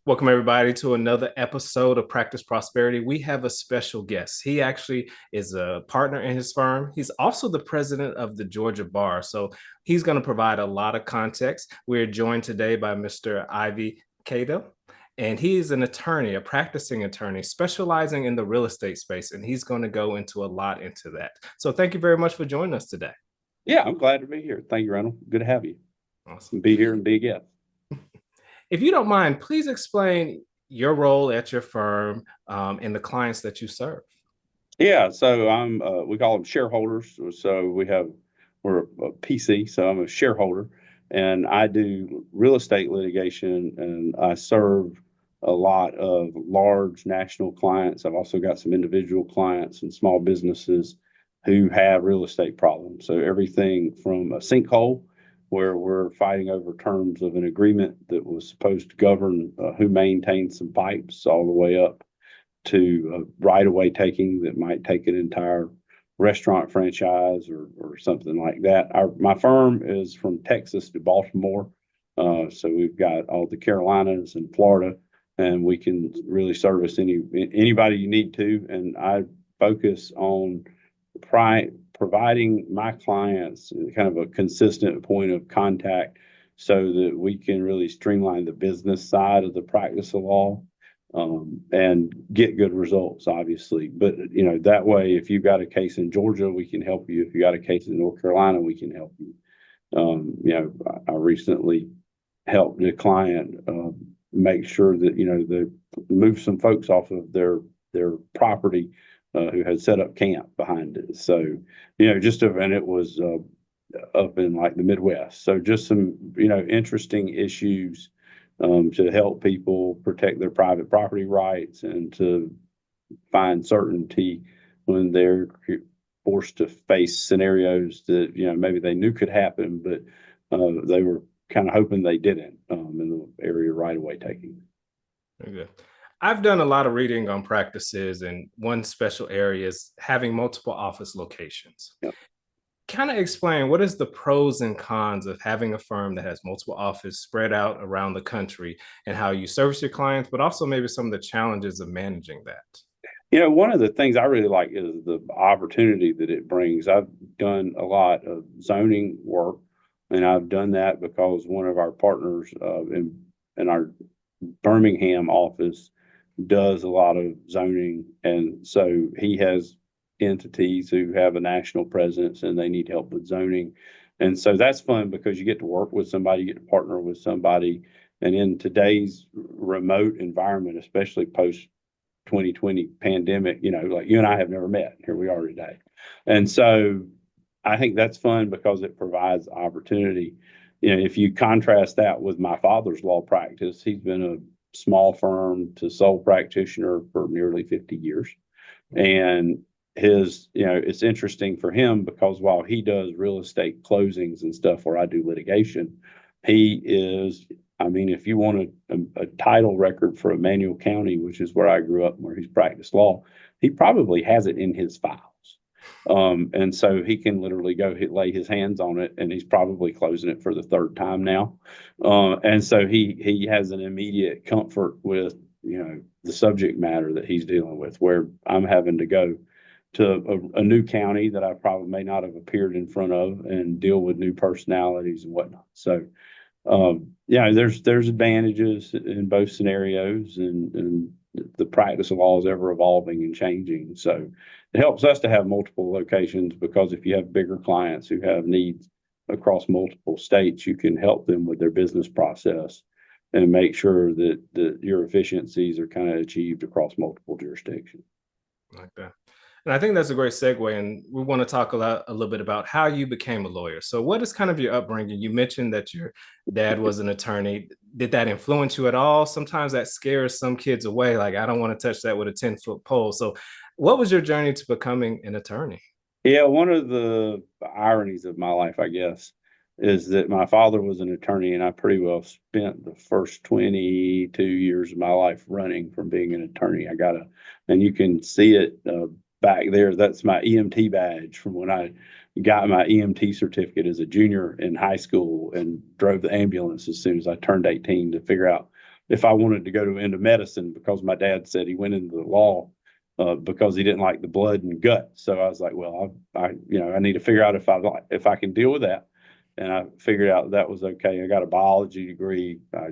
Welcome, everybody, to another episode of Practice Prosperity. We have a special guest. He actually is a partner in his firm. He's also the president of the Georgia Bar. So he's going to provide a lot of context. We're joined today by Mr. Ivy Cadle, and he is an attorney, a practicing attorney, specializing in the real estate space. And he's going to go into a lot into that. So thank you very much for joining us today. Yeah, I'm glad to be here. Thank you, Randall. Good to have you. Awesome. Be here and be a guest. If you don't mind, please explain your role at your firm and the clients that you serve. Yeah, so we call them shareholders. So we're a PC, so I'm a shareholder, and I do real estate litigation, and I serve a lot of large national clients. I've also got some individual clients and small businesses who have real estate problems. So everything from a sinkhole, where we're fighting over terms of an agreement that was supposed to govern who maintains some pipes, all the way up to right-of-way taking that might take an entire restaurant franchise or something like that. My firm is from Texas to Baltimore, so we've got all the Carolinas and Florida, and we can really service anybody you need to. And I focus on providing my clients kind of a consistent point of contact so that we can really streamline the business side of the practice of law, and get good results, obviously. But, that way, if you've got a case in Georgia, we can help you. If you got a case in North Carolina, we can help you. I recently helped a client make sure that, they move some folks off of their property who had set up camp behind it. So, and it was up in like the Midwest. So just some, interesting issues to help people protect their private property rights and to find certainty when they're forced to face scenarios that, maybe they knew could happen, but they were kind of hoping they didn't in the area right-of-way taking. Very good. I've done a lot of reading on practices, and one special area is having multiple office locations. Yep. Kind of explain what is the pros and cons of having a firm that has multiple offices spread out around the country, and how you service your clients, but also maybe some of the challenges of managing that. One of the things I really like is the opportunity that it brings. I've done a lot of zoning work, and I've done that because one of our partners in our Birmingham office does a lot of zoning, and so he has entities who have a national presence and they need help with zoning. And so that's fun because you get to work with somebody, you get to partner with somebody. And in today's remote environment, especially post 2020 pandemic, like you and I have never met. Here we are today. And so I think that's fun because it provides opportunity. If you contrast that with my father's law practice, he's been a small firm to sole practitioner for nearly 50 years. And it's interesting for him because while he does real estate closings and stuff where I do litigation, he is, if you want a title record for Emmanuel County, which is where I grew up and where he's practiced law, he probably has it in his files. And so he can literally go lay his hands on it, and he's probably closing it for the third time now. And so he has an immediate comfort with, the subject matter that he's dealing with, where I'm having to go to a new county that I probably may not have appeared in front of and deal with new personalities and whatnot. So, there's advantages in both scenarios, and the practice of law is ever evolving and changing. So it helps us to have multiple locations, because if you have bigger clients who have needs across multiple states, you can help them with their business process and make sure that your efficiencies are kind of achieved across multiple jurisdictions. Like that. And I think that's a great segue. And we want to talk a little bit about how you became a lawyer. So what is kind of your upbringing? You mentioned that your dad was an attorney. Did that influence you at all? Sometimes that scares some kids away. Like, I don't want to touch that with a 10-foot pole. So what was your journey to becoming an attorney? Yeah, one of the ironies of my life, I guess, is that my father was an attorney, and I pretty well spent the first 22 years of my life running from being an attorney. And you can see it back there. That's my EMT badge from when I got my EMT certificate as a junior in high school and drove the ambulance as soon as I turned 18 to figure out if I wanted to go into medicine, because my dad said he went into the law because he didn't like the blood and gut. So I was like, well, I need to figure out if I can deal with that. And I figured out that was okay. I got a biology degree. I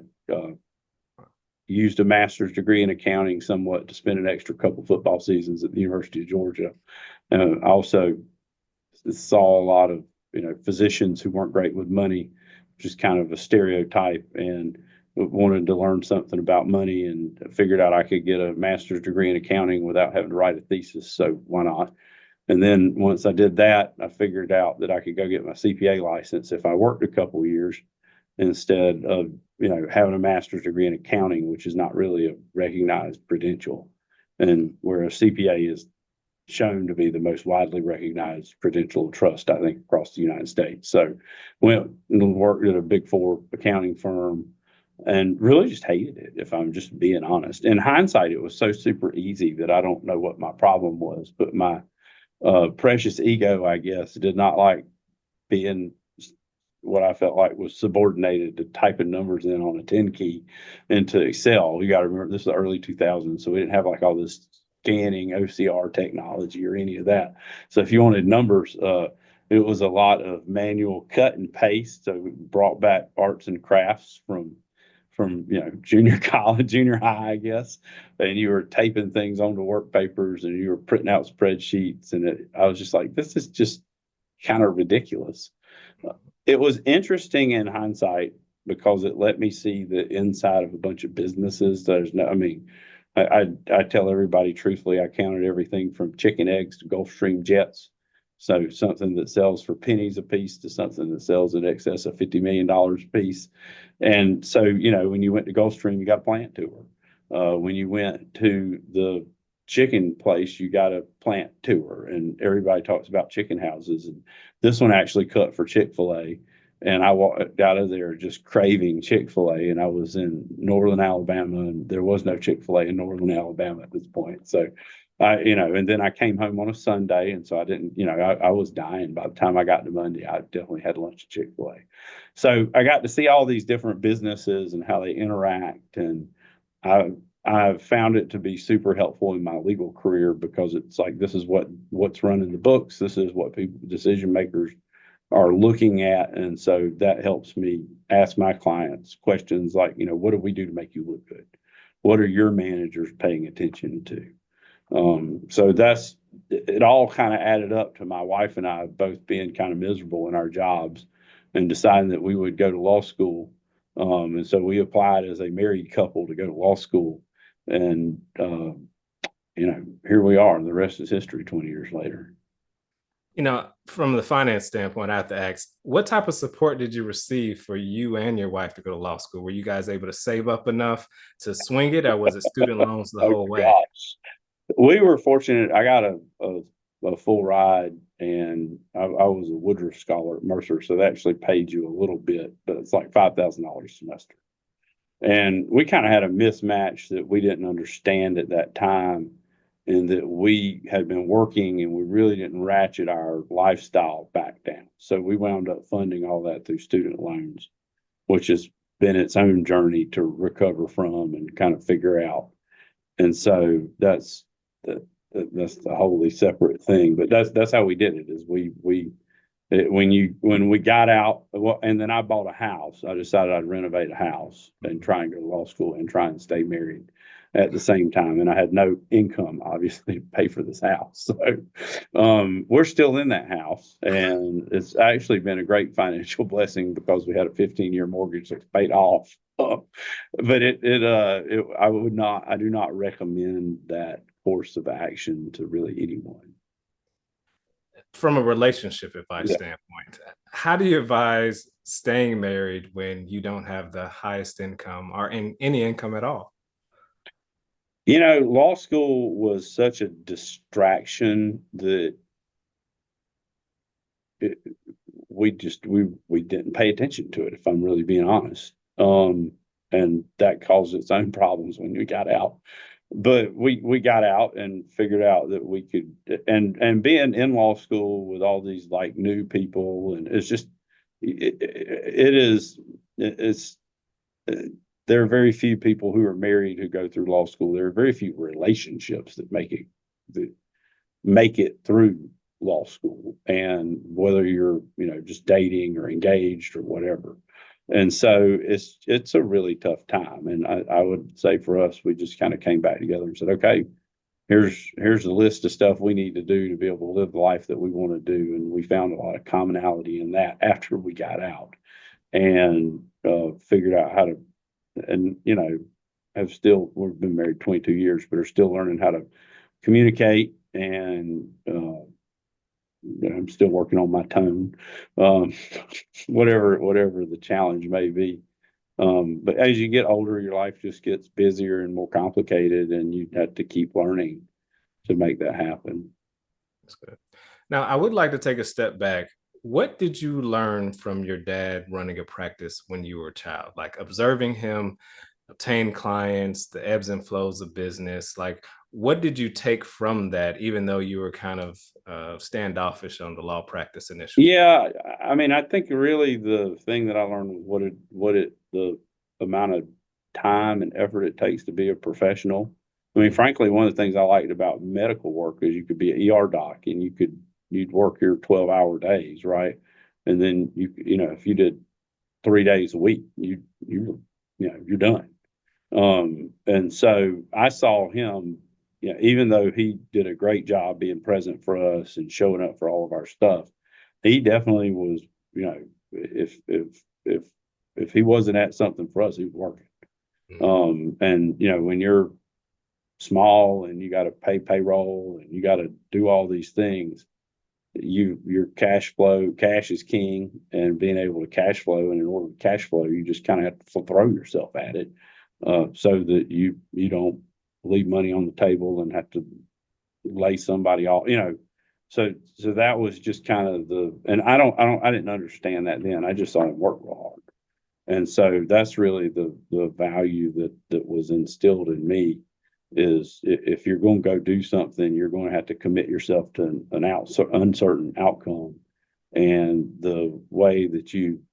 used a master's degree in accounting somewhat to spend an extra couple football seasons at the University of Georgia. I also saw a lot of physicians who weren't great with money, which is kind of a stereotype, and wanted to learn something about money, and figured out I could get a master's degree in accounting without having to write a thesis. So why not? And then once I did that, I figured out that I could go get my CPA license if I worked a couple of years instead of having a master's degree in accounting, which is not really a recognized credential, and where a CPA is shown to be the most widely recognized credential of trust, I think, across the United States. So went and worked at a big four accounting firm and really just hated it, if I'm just being honest. In hindsight, it was so super easy that I don't know what my problem was, but my precious ego, I guess, did not like being what I felt like was subordinated to typing numbers in on a 10 key into Excel. You got to remember, this is the early 2000s, so we didn't have like all this scanning OCR technology or any of that. So if you wanted numbers, it was a lot of manual cut and paste. So we brought back arts and crafts from junior college, junior high, I guess, and you were taping things onto work papers and you were printing out spreadsheets, and I was just like, this is just kind of ridiculous. It was interesting in hindsight because it let me see the inside of a bunch of businesses. I tell everybody truthfully, I counted everything from chicken eggs to Gulfstream jets. So something that sells for pennies a piece to something that sells in excess of $50 million a piece. And so, when you went to Gulfstream, you got a plant tour. When you went to the chicken place, you got a plant tour, and everybody talks about chicken houses. And this one actually cut for Chick-fil-A. And I walked out of there just craving Chick-fil-A. And I was in Northern Alabama, and there was no Chick-fil-A in Northern Alabama at this point. So and then I came home on a Sunday. And so I didn't, I was dying by the time I got to Monday. I definitely had lunch at Chick-fil-A. So I got to see all these different businesses and how they interact. And I've found it to be super helpful in my legal career, because it's like, this is what's running the books. This is what decision makers are looking at. And so that helps me ask my clients questions like, what do we do to make you look good? What are your managers paying attention to? So it all kind of added up to my wife and I both being kind of miserable in our jobs and deciding that we would go to law school. And so we applied as a married couple to go to law school. And, here we are. The rest is history 20 years later. From the finance standpoint, I have to ask, what type of support did you receive for you and your wife to go to law school? Were you guys able to save up enough to swing it, or was it student loans the Oh, whole way? gosh. We were fortunate. I got a full ride, and I was a Woodruff Scholar at Mercer, so that actually paid you a little bit, but it's like $5,000 a semester. And we kind of had a mismatch that we didn't understand at that time, and that we had been working and we really didn't ratchet our lifestyle back down. So we wound up funding all that through student loans, which has been its own journey to recover from and kind of figure out. And so that's the wholly separate thing. But that's how we did it. Is when we got out, well, and then I bought a house. I decided I'd renovate a house and try and go to law school and try and stay married at the same time. And I had no income, obviously, to pay for this house. So we're still in that house, and it's actually been a great financial blessing because we had a 15-year mortgage that's paid off. But I do not recommend that course of action to really anyone. From a relationship advice Yeah. standpoint, how do you advise staying married when you don't have the highest income or any income at all? Law school was such a distraction that we didn't pay attention to it, if I'm really being honest. And that caused its own problems when we got out. But we got out and figured out that we could, and being in law school with all these like new people, and it's just it's there are very few people who are married who go through law school. There are very few relationships that make it through law school, and whether you're, just dating or engaged or whatever. And so it's a really tough time. And I would say for us, we just kind of came back together and said, okay, here's a list of stuff we need to do to be able to live the life that we want to do. And we found a lot of commonality in that after we got out, and figured out how to, and we've been married 22 years, but are still learning how to communicate. And I'm still working on my tone, um, whatever the challenge may be. But as you get older, your life just gets busier and more complicated, and you have to keep learning to make that happen. That's good. Now, I would like to take a step back. What did you learn from your dad running a practice when you were a child? Like observing him obtain clients, the ebbs and flows of business. Like, what did you take from that, even though you were kind of standoffish on the law practice initially? Yeah, I mean, I think really the thing that I learned was the amount of time and effort it takes to be a professional. I mean, Mhm. frankly, one of the things I liked about medical work is you could be an ER doc and you'd work your 12-hour days, right? And then if you did 3 days a week, you're done. And so I saw him, even though he did a great job being present for us and showing up for all of our stuff, he definitely was, if he wasn't at something for us, he was working. Mhm. And when you're small and you got to pay payroll and you got to do all these things, your cash is king, and being able to cash flow. And in order to cash flow, you just kind of have to throw yourself at it, so that you don't leave money on the table and have to lay somebody off, so that was just kind of and I didn't understand that then. I just saw him work real hard. And so that's really the value that was instilled in me, is if you're going to go do something, you're going to have to commit yourself to an uncertain outcome. And the way that you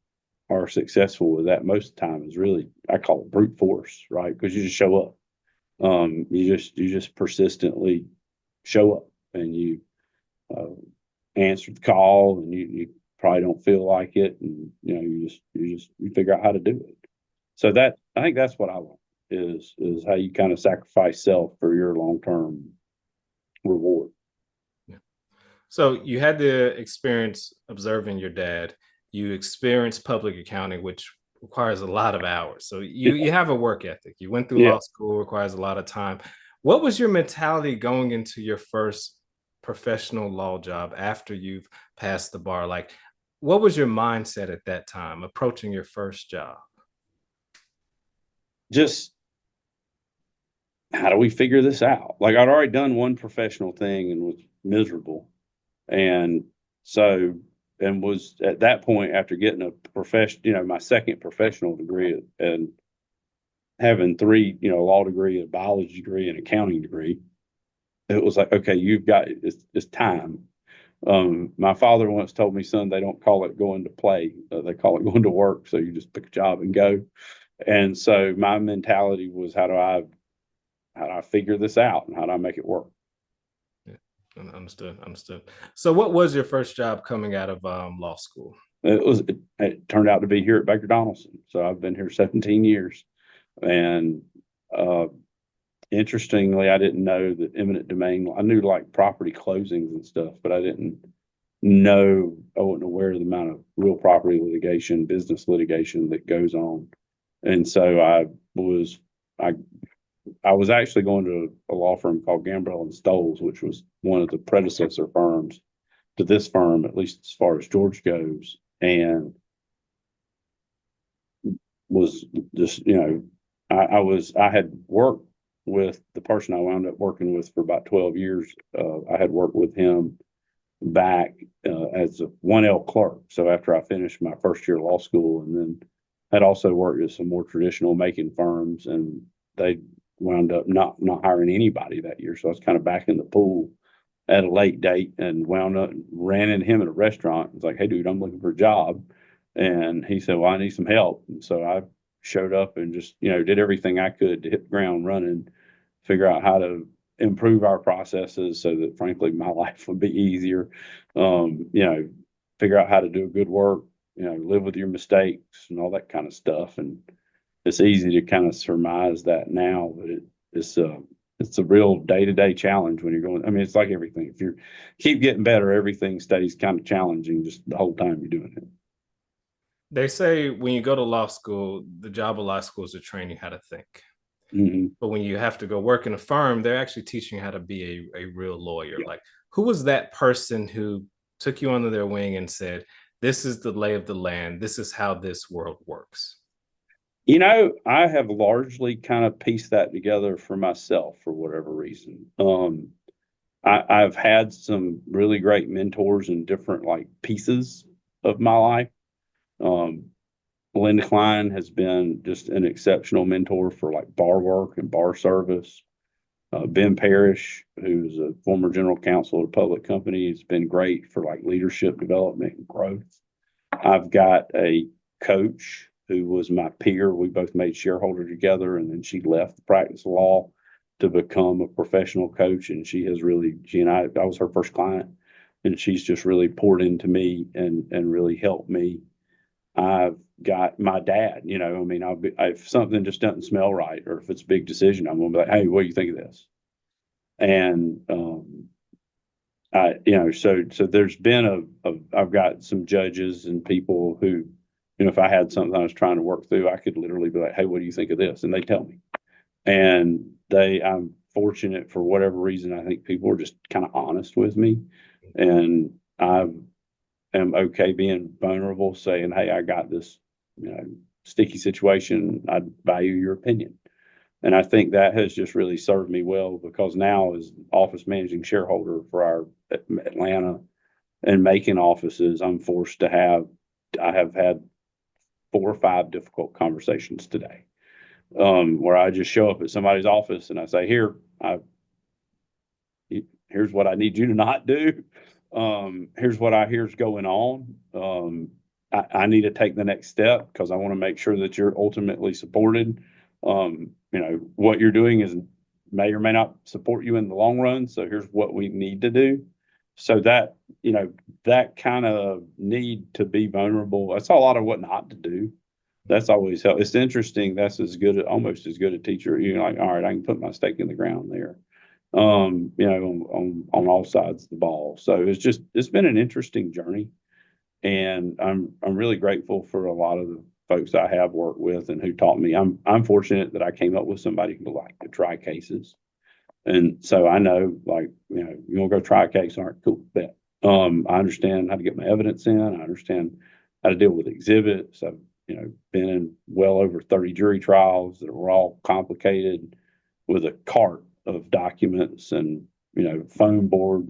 are successful with that most of the time is really, I call it brute force, right? Because you just show up. You just persistently show up, and you uh, answer the call, and you probably don't feel like it, and you figure out how to do it. So that, I think that's what I want, is how you kind of sacrifice self for your long term reward. Yeah. So you had the experience observing your dad. You experienced public accounting, which requires a lot of hours. So you Yeah, have a work ethic. You went through yeah. law school, requires a lot of time. What was your mentality going into your first professional law job after you've passed the bar? Like, what was your mindset at that time approaching your first job? Just how do we figure this out? Like, I'd already done one professional thing and was miserable, and so and was at that point, after getting a profession, my second professional degree, and having three, law degree, a biology degree, and accounting degree. It was like, okay, it's time. My father once told me, son, they don't call it going to play, they call it going to work. So you just pick a job and go. And so my mentality was, how do I figure this out, and how do I make it work? Yeah, understood. Understood. So, what was your first job coming out of law school? It turned out to be here at Baker Donaldson. So I've been here 17 years. And uh, interestingly, I didn't know that eminent domain, I knew like property closings and stuff, but I wasn't aware of the amount of real property litigation, business litigation that goes on. And so was, I, I was actually going to a law firm called Gambrell and Stoles, which was one of the predecessor firms to this firm, at least as far as George goes. And was just, I had worked with the person I wound up working with for about 12 years. I had worked with him back as a 1L clerk. So after I finished my first year of law school, and then had also worked at some more traditional making firms, and they wound up not hiring anybody that year. So I was kind of back in the pool at a late date, and wound up ran into him at a restaurant. It's like, hey, dude, I'm looking for a job. And he said, well, I need some help. And so I showed up and just, did everything I could to hit the ground running, figure out how to improve our processes so that frankly my life would be easier. Figure out how to do good work, live with your mistakes and all that kind of stuff. And it's easy to kind of surmise that now, but it's a real day-to-day challenge when you're going. I mean, it's like everything. If you keep getting better, everything stays kind of challenging just the whole time you're doing it. They say when you go to law school, the job of law school is to train you how to think. Mm-hmm. But when you have to go work in a firm, they're actually teaching you how to be a real lawyer. Yeah. Like, who was that person who took you under their wing and said, this is the lay of the land, this is how this world works? I have largely kind of pieced that together for myself for whatever reason. I've had some really great mentors in different like pieces of my life. Um, Linda Klein has been just an exceptional mentor for like bar work and bar service. Ben Parrish, who's a former general counsel of a public company, has been great for like leadership development and growth. I've got a coach who was my peer. We both made shareholder together, and then she left the practice of law to become a professional coach. And she and I was her first client, and she's just really poured into me and really helped me. I've got my dad, I mean, if something just doesn't smell right, or if it's a big decision, I'm going to be like, hey, what do you think of this? And, so there's been I've got some judges and people who, if I had something I was trying to work through, I could literally be like, hey, what do you think of this? And they tell me. And I'm fortunate for whatever reason. I think people are just kind of honest with me. And I am okay being vulnerable, saying, hey, I got this, sticky situation. I value your opinion. And I think that has just really served me well because now as office managing shareholder for our Atlanta and Macon offices, I have had 4 or 5 difficult conversations today, where I just show up at somebody's office and I say, here's what I need you to not do. Here's what I hear's going on. I need to take the next step because I want to make sure that you're ultimately supported. What you're doing may or may not support you in the long run. So here's what we need to do. So that kind of need to be vulnerable. That's a lot of what not to do. That's always helped. It's interesting. That's almost as good a teacher. You're like, all right, I can put my stake in the ground there. On all sides of the ball. So it's been an interesting journey. And I'm really grateful for a lot of the folks I have worked with and who taught me. I'm fortunate that I came up with somebody who liked to try cases. And so I know, like, you want to go try a case, all right, cool, bet. I understand how to get my evidence in. I understand how to deal with exhibits. I've, been in well over 30 jury trials that were all complicated with a cart of documents and, phone board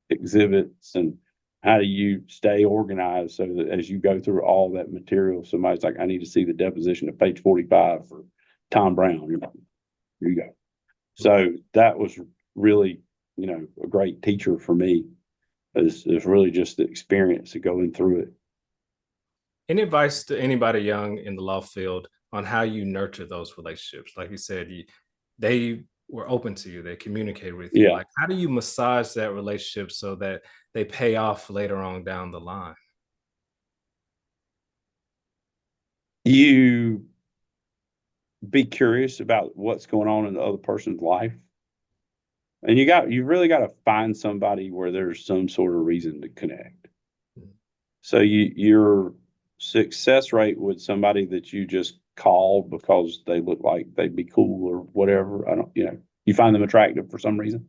exhibits, and how do you stay organized so that as you go through all that material, somebody's like, I need to see the deposition of page 45 for Tom Brown. You're like, here you go. So that was really, a great teacher for me. Is really just the experience of going through it. Any advice to anybody young in the law field on how you nurture those relationships? Like you said, they were open to you, they communicated with you. Yeah. Like, how do you massage that relationship so that they pay off later on down the line? You be curious about what's going on in the other person's life. And you really got to find somebody where there's some sort of reason to connect. So your success rate with somebody that you just call because they look like they'd be cool or whatever, you find them attractive for some reason,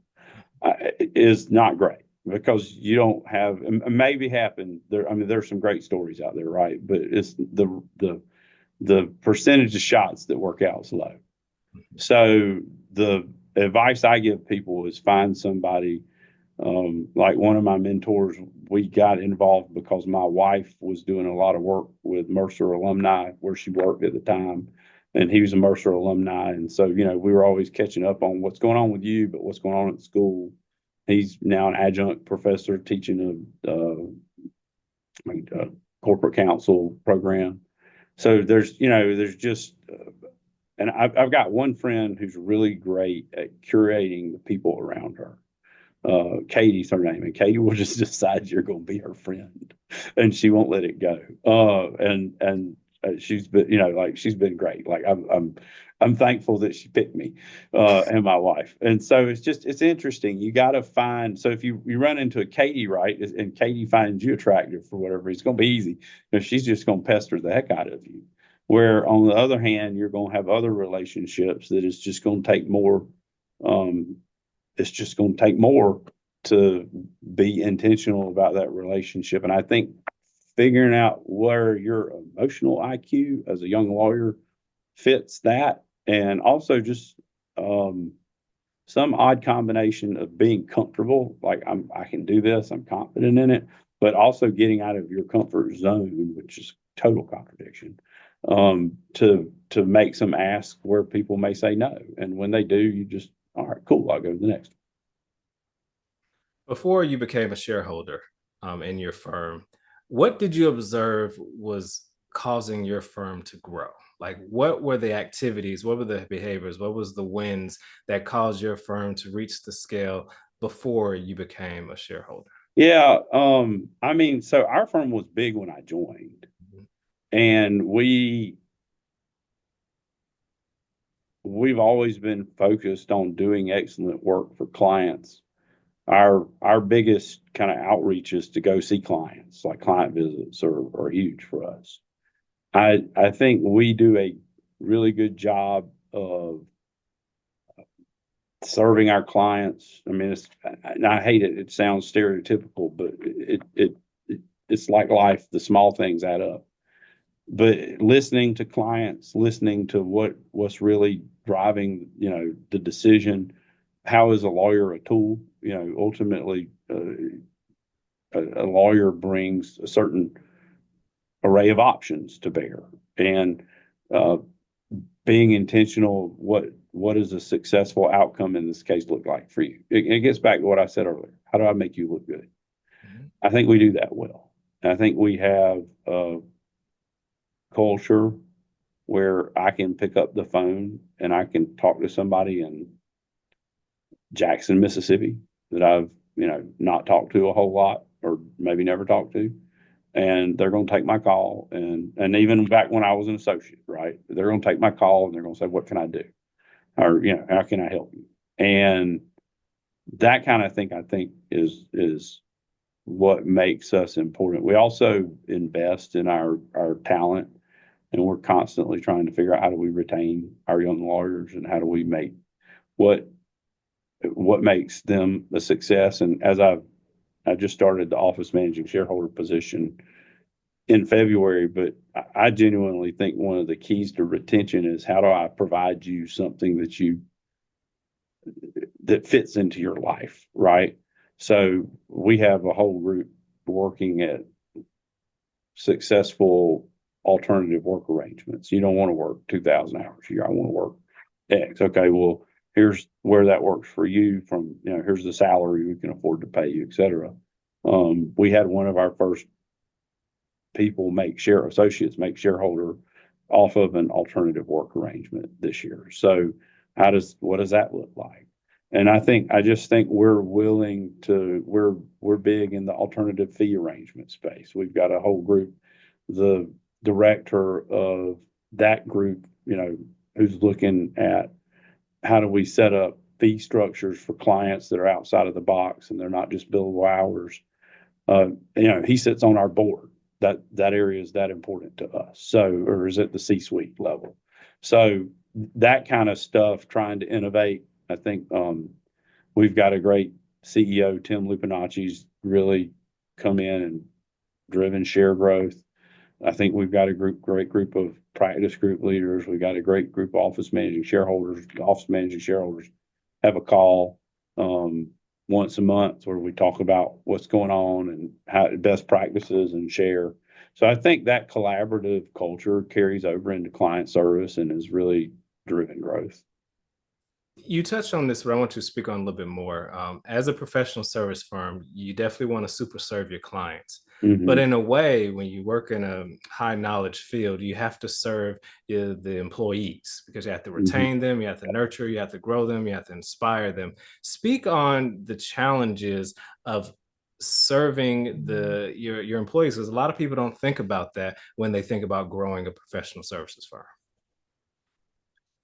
is not great because you don't have, maybe happen there. I mean, there's some great stories out there, right? But it's the percentage of shots that work out is low. So the advice I give people is find somebody, like one of my mentors. We got involved because my wife was doing a lot of work with Mercer alumni where she worked at the time, and he was a Mercer alumni. And so, we were always catching up on what's going on with you, but what's going on at the school. He's now an adjunct professor teaching a corporate counsel program. So there's just, and I've got one friend who's really great at curating the people around her. Katie's her name, and Katie will just decide you're going to be her friend, and she won't let it go. And she's been, like she's been great. Like I'm thankful that she picked me, and my wife. And so it's interesting. You got to find. So if you run into a Katie, right, and Katie finds you attractive for whatever, it's going to be easy. She's just going to pester the heck out of you. Where on the other hand, you're going to have other relationships that is just going to take more. Um, it's just going to take more to be intentional about that relationship. And I think figuring out where your emotional IQ as a young lawyer fits that, and also just some odd combination of being comfortable, like I can do this, I'm confident in it, but also getting out of your comfort zone, which is total contradiction. To make some asks where people may say no, and when they do, you just, all right, cool, I'll go to the next. Before you became a shareholder in your firm, what did you observe was causing your firm to grow? Like, what were the activities? What were the behaviors? What was the wins that caused your firm to reach the scale before you became a shareholder? Yeah, I mean, so our firm was big when I joined, Mhm. and we've always been focused on doing excellent work for clients. Our biggest kind of outreach is to go see clients, like client visits are huge for us. I think we do a really good job of serving our clients. I mean, and I hate it. It sounds stereotypical, but it's like life. The small things add up. But listening to clients, listening to what's really driving, the decision. How is a lawyer a tool? Ultimately, a lawyer brings a certain array of options to bear, and uh, being intentional. What does a successful outcome in this case look like for you? It gets back to what I said earlier. How do I make you look good? Mhm. I think we do that well. And I think we have a culture where I can pick up the phone and I can talk to somebody in Jackson, Mississippi that I've, not talked to a whole lot or maybe never talked to. And they're going to take my call. And even back when I was an associate, right? They're going to take my call and they're going to say, what can I do? Or, how can I help you? And that kind of thing, I think is what makes us important. We also invest in our talent, and we're constantly trying to figure out how do we retain our young lawyers and how do we make what makes them a success. And as I just started the office managing shareholder position in February, but I genuinely think one of the keys to retention is how do I provide you something that fits into your life, right? So we have a whole group working at successful alternative work arrangements. You don't want to work 2,000 hours a year. I want to work X. Okay, well, here's where that works for you from, here's the salary we can afford to pay you, et cetera. We had one of our first associates make shareholder off of an alternative work arrangement this year. So what does that look like? And I just think we're big in the alternative fee arrangement space. We've got a whole group, the director of that group, who's looking at how do we set up fee structures for clients that are outside of the box and they're not just billable hours. He sits on our board. That area is that important to us. So, or is it the C-suite level? So that kind of stuff, trying to innovate. I think we've got a great CEO, Tim Lupinacci's really come in and driven share growth. I think we've got great group of practice group leaders. We've got a great group of office managing shareholders. The office managing shareholders have a call once a month where we talk about what's going on and how best practices and share. So I think that collaborative culture carries over into client service and has really driven growth. You touched on this, but I want to speak on a little bit more. As a professional service firm, you definitely want to super serve your clients. But Hmm. in a way, when you work in a high knowledge field, you have to serve the employees because you have to Hmm. retain them, you have to nurture, you have to grow them, you have to inspire them. Speak on the challenges of serving your employees, because a lot of people don't think about that when they think about growing a professional services firm.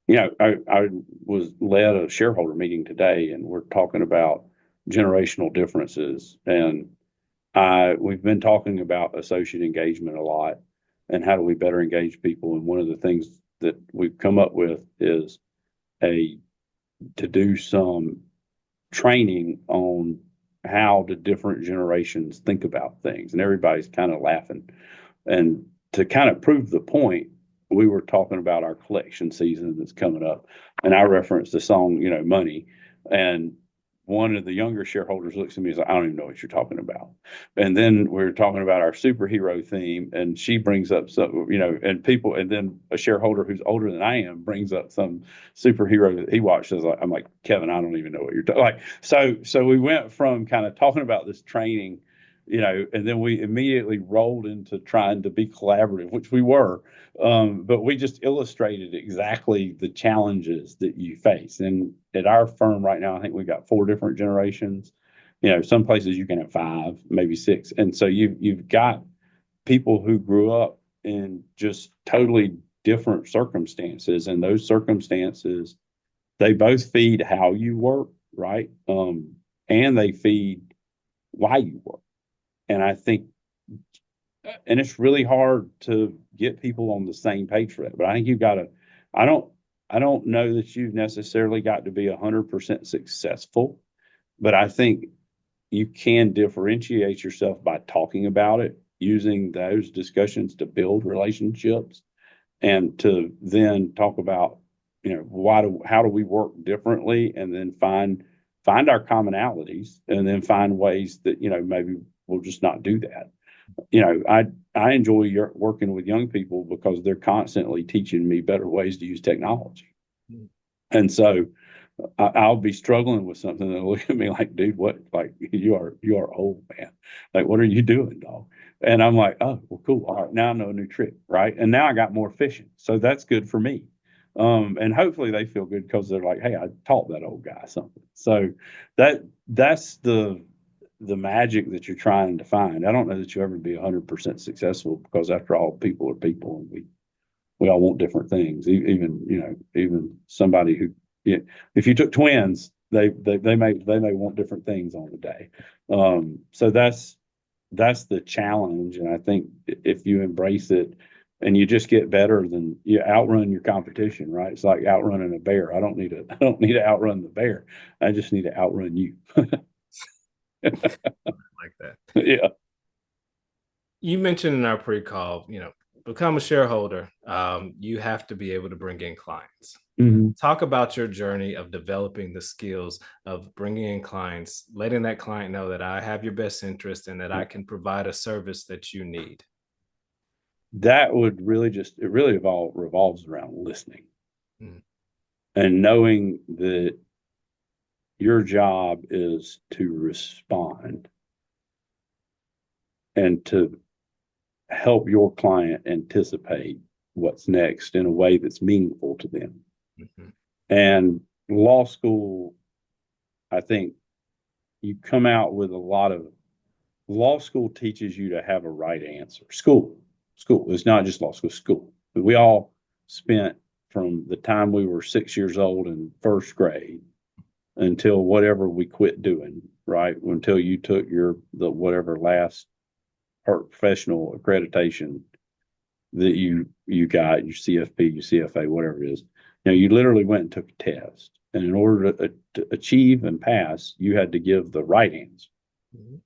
I was led a shareholder meeting today, and we're talking about generational differences. And we've been talking about associate engagement a lot, and how do we better engage people. And one of the things that we've come up with is a to do some training on how the different generations think about things. And everybody's kind of laughing. And to kind of prove the point, we were talking about our collection season that's coming up. And I referenced the song, Money. And one of the younger shareholders looks at me and says, I don't even know what you're talking about. And then we're talking about our superhero theme, and she brings up some, and people, and then a shareholder who's older than I am brings up some superhero that he watches. I'm like, Kevin, I don't even know what you're talking like. So we went from kind of talking about this training, and then we immediately rolled into trying to be collaborative, which we were. But we just illustrated exactly the challenges that you face. And at our firm right now, I think we got 4 different generations. Some places you can have 5, maybe 6. And so you've got people who grew up in just totally different circumstances, and those circumstances, they both feed how you work, right? And they feed why you work. And I think, and it's really hard to get people on the same page for that. But I think you've got to. I don't. I don't know that you've necessarily got to be 100% successful, but I think you can differentiate yourself by talking about it, using those discussions to build relationships, and to then talk about, how do we work differently, and then find our commonalities, and then find ways that, maybe we'll just not do that. I enjoy working with young people because they're constantly teaching me better ways to use technology. And so I'll be struggling with something, and they'll look at me like, dude, what? Like, you are old, man. Like, what are you doing, dog? And I'm like, oh, well, cool. All right, now I know a new trick, right? And now I got more efficient, so that's good for me. And hopefully they feel good because they're like, hey, I taught that old guy something. So that's the magic that you're trying to find. I don't know that you'll ever be 100% successful, because after all, people are people, and we all want different things. Even somebody who, yeah, if you took twins, they may want different things on the day. So that's the challenge, and I think if you embrace it and you just get better, then you outrun your competition, right? It's like outrunning a bear. I don't need to outrun the bear. I just need to outrun you. Like that. Yeah. You mentioned in our pre-call, become a shareholder. You have to be able to bring in clients. Mhm. Talk about your journey of developing the skills of bringing in clients, letting that client know that I have your best interest and that I can provide a service that you need. That would really it really revolves around listening, Mm. and knowing that your job is to respond and to help your client anticipate what's next in a way that's meaningful to them. Mhm. And law school, I think you come out with a lot of law school teaches you to have a right answer. School. It's not just law school. We all spent from the time we were 6 years old in first grade until whatever we quit doing, right? Until you took the whatever last professional accreditation that you got, your CFP, your CFA, whatever it is. You literally went and took a test. And in order to achieve and pass, you had to give the right answer. Mhm.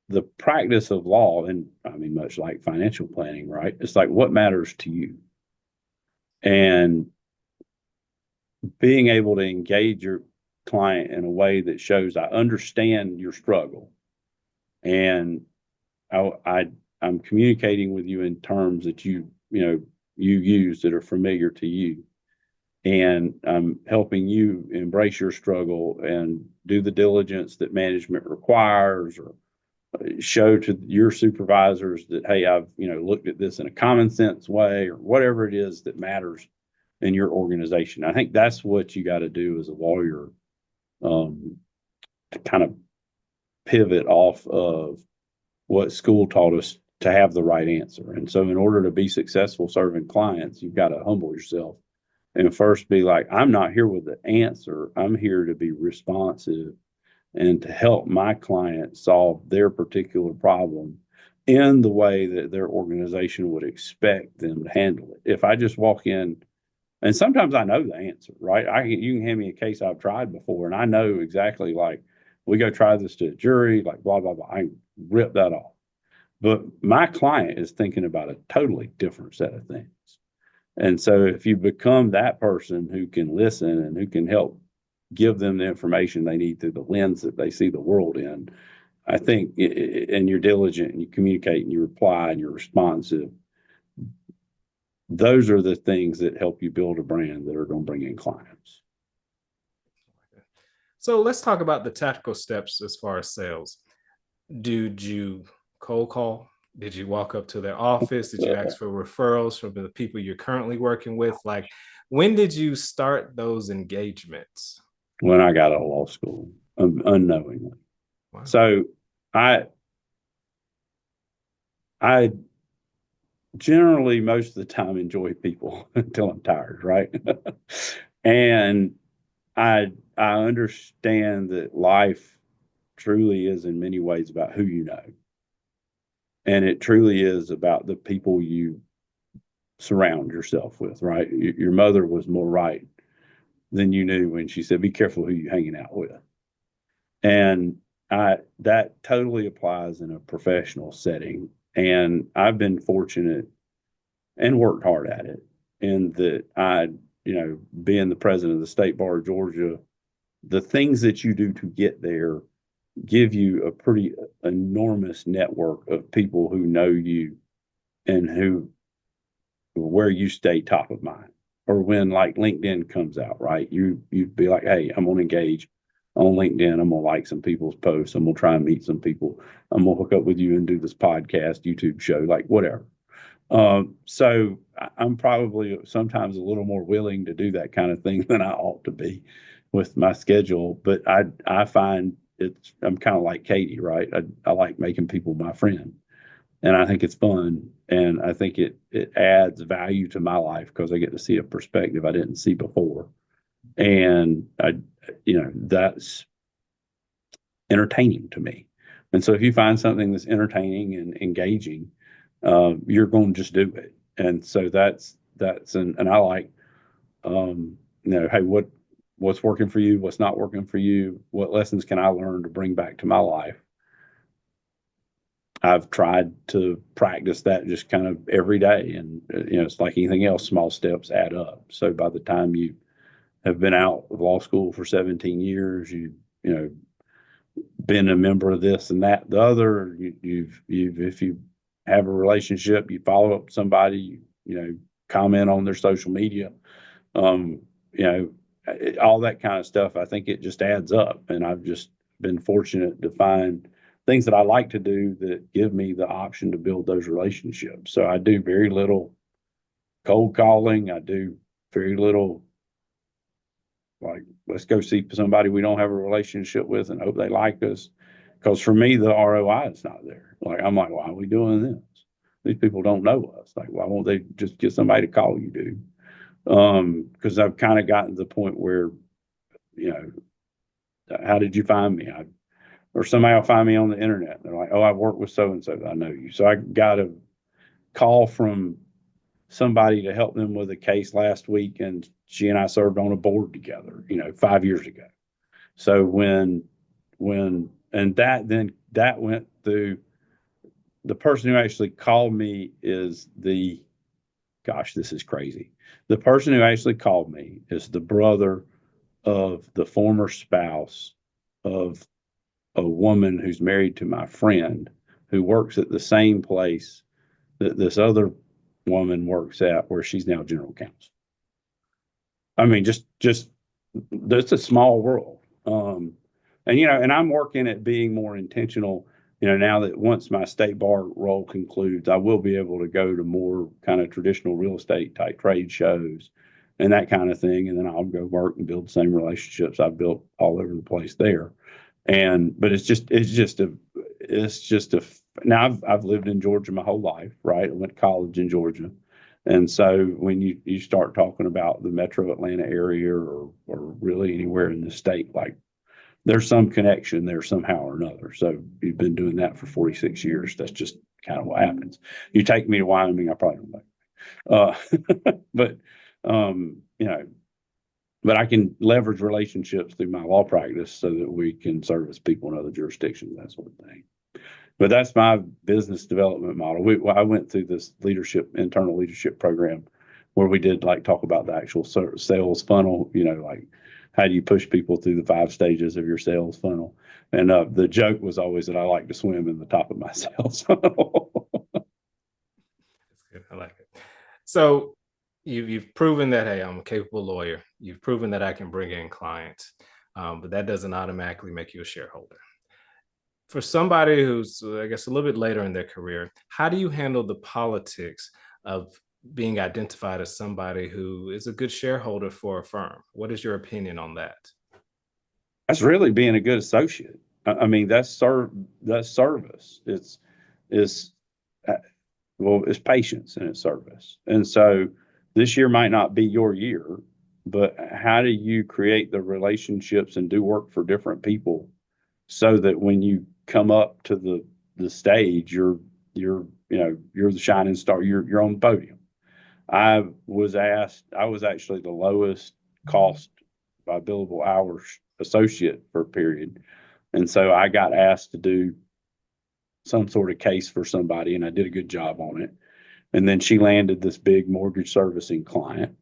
The practice of law, and I mean, much like financial planning, right? It's like, what matters to you? And being able to engage your client in a way that shows I understand your struggle, and I, I I'm communicating with you in terms that you use that are familiar to you, and I'm helping you embrace your struggle and do the diligence that management requires, or show to your supervisors that, hey, I've, looked at this in a common sense way, or whatever it is that matters in your organization. I think that's what you got to do as a lawyer, to kind of pivot off of what school taught us to have the right answer. And so in order to be successful serving clients, you've got to humble yourself and first be like, I'm not here with the answer. I'm here to be responsive and to help my client solve their particular problem in the way that their organization would expect them to handle it. If I just walk in, and sometimes I know the answer, right? You can hand me a case I've tried before, and I know exactly, like, we go try this to a jury, like blah, blah, blah. I rip that off. But my client is thinking about a totally different set of things. And so if you become that person who can listen and who can help give them the information they need through the lens that they see the world in, I think, and you're diligent and you communicate and you reply and you're responsive, those are the things that help you build a brand that are going to bring in clients. So let's talk about the tactical steps as far as sales. Did you cold call? Did you walk up to their office? Did you ask for referrals from the people you're currently working with? Like, when did you start those engagements? When I got out of law school, unknowingly. Wow. So I generally most of the time enjoy people until I'm tired, right? And I understand that life truly is in many ways about who you know. And it truly is about the people you surround yourself with, right? Your mother was more right than you knew when she said, be careful who you're hanging out with. And that totally applies in a professional setting. And I've been fortunate and worked hard at it, in that being the president of the State Bar of Georgia, the things that you do to get there give you a pretty enormous network of people who know you and where you stay top of mind. Or when, like, LinkedIn comes out, right? You'd be like, hey, I'm gonna engage on LinkedIn. I'm gonna like some people's posts. I'm gonna try and meet some people. I'm gonna hook up with you and do this podcast, YouTube show, like whatever. So I'm probably sometimes a little more willing to do that kind of thing than I ought to be with my schedule. But I find I'm kind of like Katie, right? I like making people my friend. And I think it's fun, and I think it adds value to my life because I get to see a perspective I didn't see before, and that's entertaining to me. And so if you find something that's entertaining and engaging, you're going to just do it. And so that's and I like, hey, what's working for you, what's not working for you, what lessons can I learn to bring back to my life. I've tried to practice that just kind of every day. And, it's like anything else, small steps add up. So by the time you have been out of law school for 17 years, you been a member of this and that, the other, you've if you have a relationship, you follow up with somebody, comment on their social media, all that kind of stuff. I think it just adds up. And I've just been fortunate to find things that I like to do that give me the option to build those relationships. So I do very little cold calling. I do very little, like, let's go see somebody we don't have a relationship with and hope they like us. Because for me, the ROI is not there. Like, I'm like, why are we doing this? These people don't know us. Like, why won't they just get somebody to call you, dude? Because I've kind of gotten to the point where, how did you find me? Or somebody will find me on the internet. They're like, oh, I've worked with so-and-so. I know you. So I got a call from somebody to help them with a case last week, and she and I served on a board together, 5 years ago. So that went through, the person who actually called me is this is crazy. The person who actually called me is the brother of the former spouse of a woman who's married to my friend, who works at the same place that this other woman works at, where she's now general counsel. I mean, just it's a small world. And and I'm working at being more intentional. Now that once my state bar role concludes, I will be able to go to more kind of traditional real estate type trade shows and that kind of thing. And then I'll go work and build the same relationships I've built all over the place there. But it's just a now I've lived in Georgia my whole life, right? I went to college in Georgia. And so when you start talking about the metro Atlanta area or really anywhere in the state, like there's some connection there somehow or another. So you've been doing that for 46 years. That's just kind of what happens. You take me to Wyoming, I probably don't but but I can leverage relationships through my law practice so that we can service people in other jurisdictions, that sort of thing. But that's my business development model. I went through this internal leadership program where we did like talk about the actual sales funnel, like how do you push people through the 5 stages of your sales funnel? And the joke was always that I like to swim in the top of my sales funnel. That's good. I like it. So you've proven that, hey, I'm a capable lawyer. You've proven that I can bring in clients, but that doesn't automatically make you a shareholder. For somebody who's, I guess, a little bit later in their career, how do you handle the politics of being identified as somebody who is a good shareholder for a firm? What is your opinion on that? That's really being a good associate. I mean, that's service. It's uh, well, it's patience and it's service. And so this year might not be your year, but how do you create the relationships and do work for different people so that when you come up to the stage, you're you're the shining star. You're on the podium. I was actually the lowest cost by billable hours associate for a period. And so I got asked to do some sort of case for somebody, and I did a good job on it. And then she landed this big mortgage servicing client.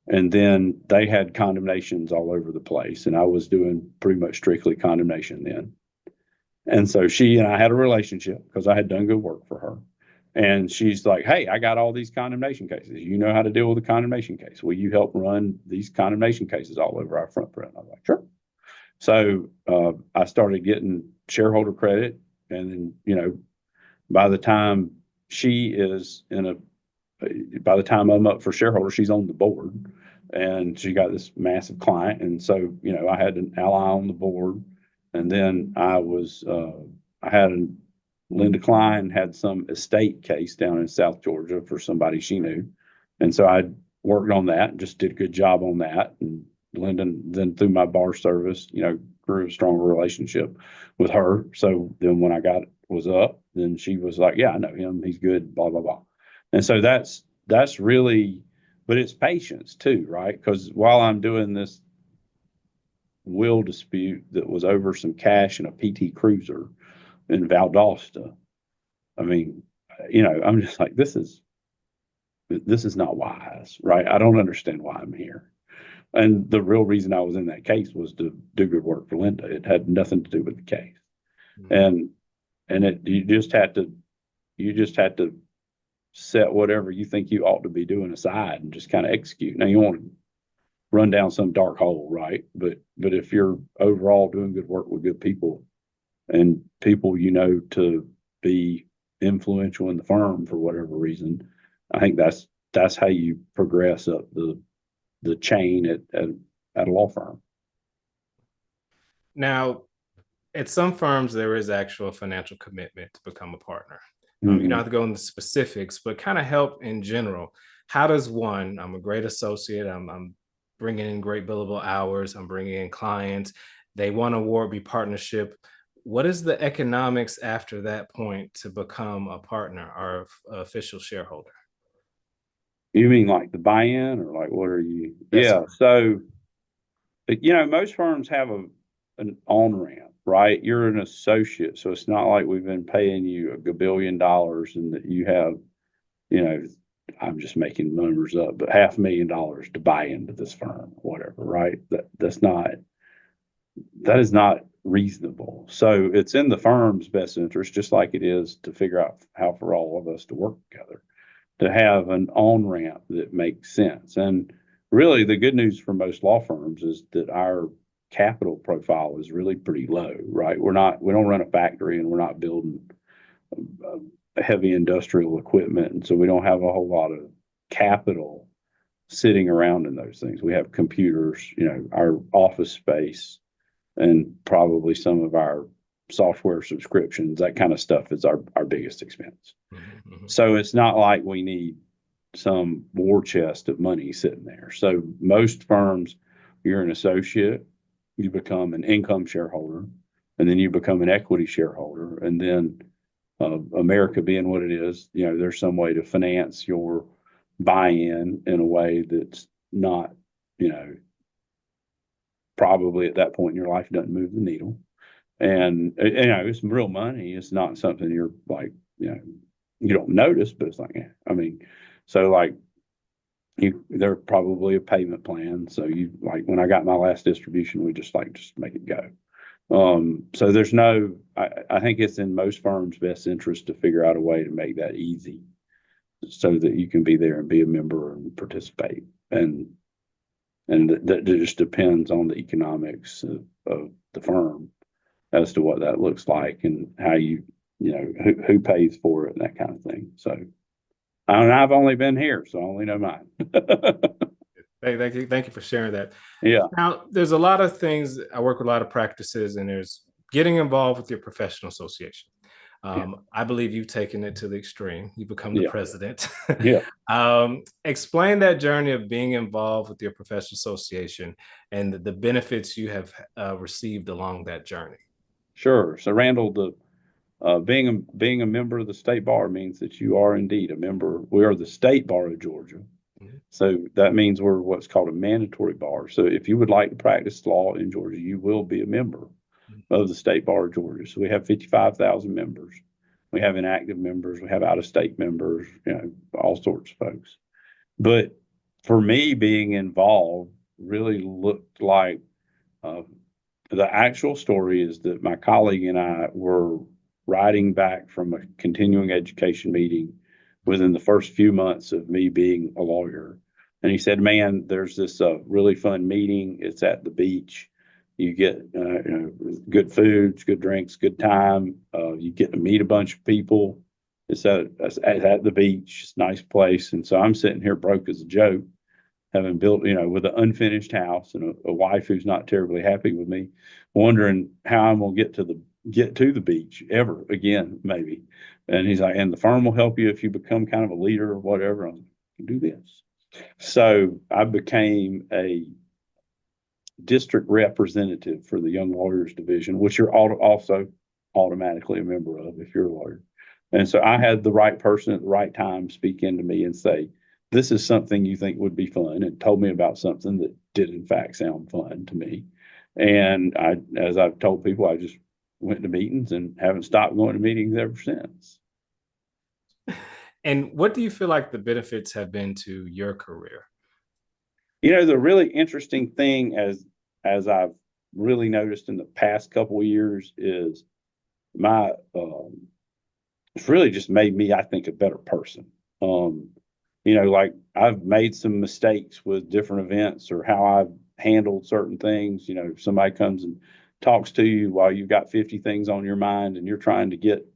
And then they had condemnations all over the place. And I was doing pretty much strictly condemnation then. And so she and I had a relationship because I had done good work for her. And she's like, hey, I got all these condemnation cases. You know how to deal with a condemnation case. Will you help run these condemnation cases all over our front? I was like, sure. So I started getting shareholder credit. And then, by the time she is in a, by the time I'm up for shareholder, she's on the board and she got this massive client. And so, I had an ally on the board. And then I had Linda Klein had some estate case down in South Georgia for somebody she knew. And so I worked on that and just did a good job on that. And Linda, then through my bar service, grew a stronger relationship with her. So then when I was up, then she was like, yeah, I know him. He's good, blah, blah, blah. And so that's really, but it's patience too, right? Because while I'm doing this will dispute that was over some cash in a PT Cruiser in Valdosta, I mean, I'm just like, this is not wise, right? I don't understand why I'm here. And the real reason I was in that case was to do good work for Linda. It had nothing to do with the case. Mm-hmm. And you just had to set whatever you think you ought to be doing aside and just kind of execute. Now you want to run down some dark hole, right? But if you're overall doing good work with good people and people to be influential in the firm for whatever reason, I think that's how you progress up the chain at a law firm. Now, at some firms, there is actual financial commitment to become a partner. Mm-hmm. You don't have to go into specifics, but kind of help in general. How does one, I'm a great associate, I'm bringing in great billable hours, I'm bringing in clients, they want to award me partnership. What is the economics after that point to become a partner or official shareholder? You mean like the buy-in or like what are you? Yes, yeah. sir. So, most firms have an on-ramp, right? You're an associate. So it's not like we've been paying you $1 billion and that you have, I'm just making numbers up, but $500,000 to buy into this firm, whatever, right? That is not reasonable. So it's in the firm's best interest, just like it is to figure out how for all of us to work together, to have an on ramp that makes sense. And really the good news for most law firms is that our capital profile is really pretty low, right? We don't run a factory and we're not building heavy industrial equipment. And so we don't have a whole lot of capital sitting around in those things. We have computers, our office space, and probably some of our software subscriptions, that kind of stuff is our biggest expense. Mm-hmm. So it's not like we need some war chest of money sitting there. So most firms, you're an associate, you become an income shareholder, and then you become an equity shareholder. And then America being what it is, there's some way to finance your buy-in in a way that's not, probably at that point in your life doesn't move the needle. And, it's real money. It's not something you're like, you don't notice, but it's like, I mean, so like they're probably a payment plan. So you like when I got my last distribution, we just make it go. So there's I think it's in most firms' best interest to figure out a way to make that easy so that you can be there and be a member and participate. And that just depends on the economics of the firm as to what that looks like and how who pays for it and that kind of thing. So I've only been here, so I only know mine. Thank you for sharing that. Yeah. Now, there's a lot of things. I work with a lot of practices, and there's getting involved with your professional association. I believe you've taken it to the extreme. You become the president. Yeah. Explain that journey of being involved with your professional association and the benefits you have received along that journey. Sure. So, Randall, being a member of the state bar means that you are indeed a member. We are the state bar of Georgia. Mm-hmm. So that means we're what's called a mandatory bar. So if you would like to practice law in Georgia, you will be a member of the state bar of Georgia. So we have 55,000 members. We have inactive members. We have out-of-state members, all sorts of folks. But for me, being involved really looked like the actual story is that my colleague and I were riding back from a continuing education meeting within the first few months of me being a lawyer. And he said, man, there's this really fun meeting. It's at the beach. You get good foods, good drinks, good time. You get to meet a bunch of people. It's at the beach. It's a nice place. And so I'm sitting here broke as a joke, having built, with an unfinished house and a wife who's not terribly happy with me, wondering how I'm going to get to the beach ever again, maybe. And he's like, and the firm will help you if you become kind of a leader or whatever. I'm like, do this. So I became a district representative for the Young Lawyers Division, which you're also automatically a member of if you're a lawyer. And so I had the right person at the right time speak into me and say, this is something you think would be fun, and told me about something that did in fact sound fun to me. And as I've told people, I just went to meetings and haven't stopped going to meetings ever since. And what do you feel like the benefits have been to your career? The really interesting thing as I've really noticed in the past couple of years is it's really just made me, I think, a better person. Like I've made some mistakes with different events or how I've handled certain things. If somebody comes and talks to you while you've got 50 things on your mind and you're trying to get,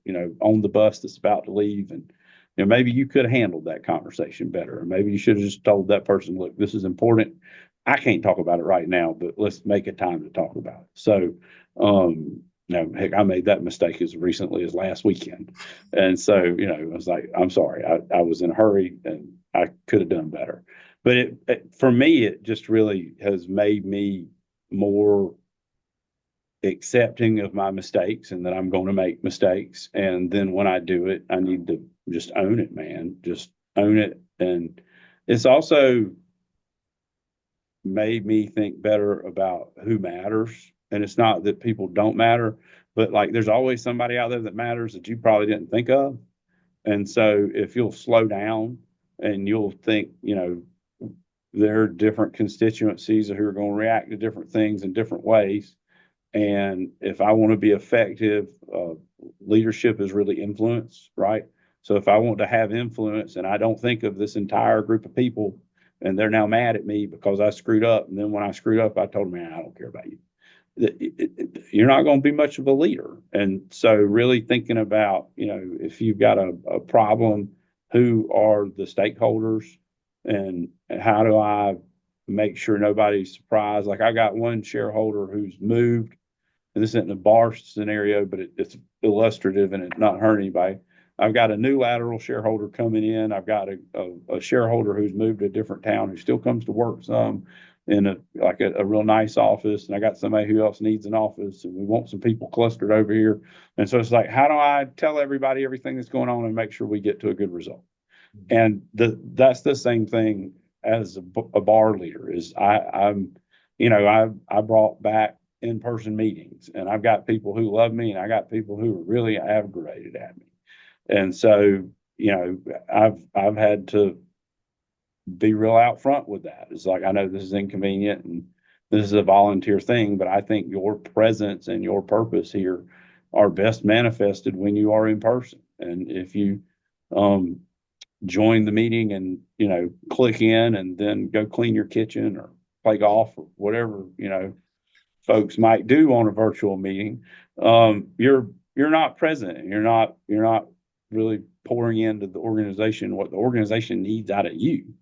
on the bus that's about to leave, and maybe you could have handled that conversation better. Or maybe you should have just told that person, look, this is important. I can't talk about it right now, but let's make a time to talk about it. So, heck, I made that mistake as recently as last weekend. And so, I was like, I'm sorry, I was in a hurry and I could have done better. But for me, it just really has made me more accepting of my mistakes and that I'm going to make mistakes. And then when I do it, I need to just own it, man. Just own it. And it's also made me think better about who matters. And it's not that people don't matter, but like there's always somebody out there that matters that you probably didn't think of. And so if you'll slow down and you'll think, there are different constituencies who are going to react to different things in different ways. And if I want to be effective, leadership is really influence, right? So if I want to have influence and I don't think of this entire group of people and they're now mad at me because I screwed up. And then when I screwed up, I told them, man, I don't care about you. You're not going to be much of a leader. And so really thinking about, if you've got a problem, who are the stakeholders and how do I make sure nobody's surprised? Like I got one shareholder who's moved, and this isn't a bar scenario, but it's illustrative and it not hurt anybody. I've got a new lateral shareholder coming in. I've got a shareholder who's moved to a different town who still comes to work some in a real nice office. And I got somebody who else needs an office, and we want some people clustered over here. And so it's like, how do I tell everybody everything that's going on and make sure we get to a good result? And that's the same thing as a bar leader is I brought back in-person meetings, and I've got people who love me and I got people who are really aggravated at me. And so, I've had to be real out front with that. It's like, I know this is inconvenient and this is a volunteer thing, but I think your presence and your purpose here are best manifested when you are in person. And if you join the meeting and, click in and then go clean your kitchen or play golf or whatever, folks might do on a virtual meeting, you're not present, and you're not really pouring into the organization what the organization needs out of you.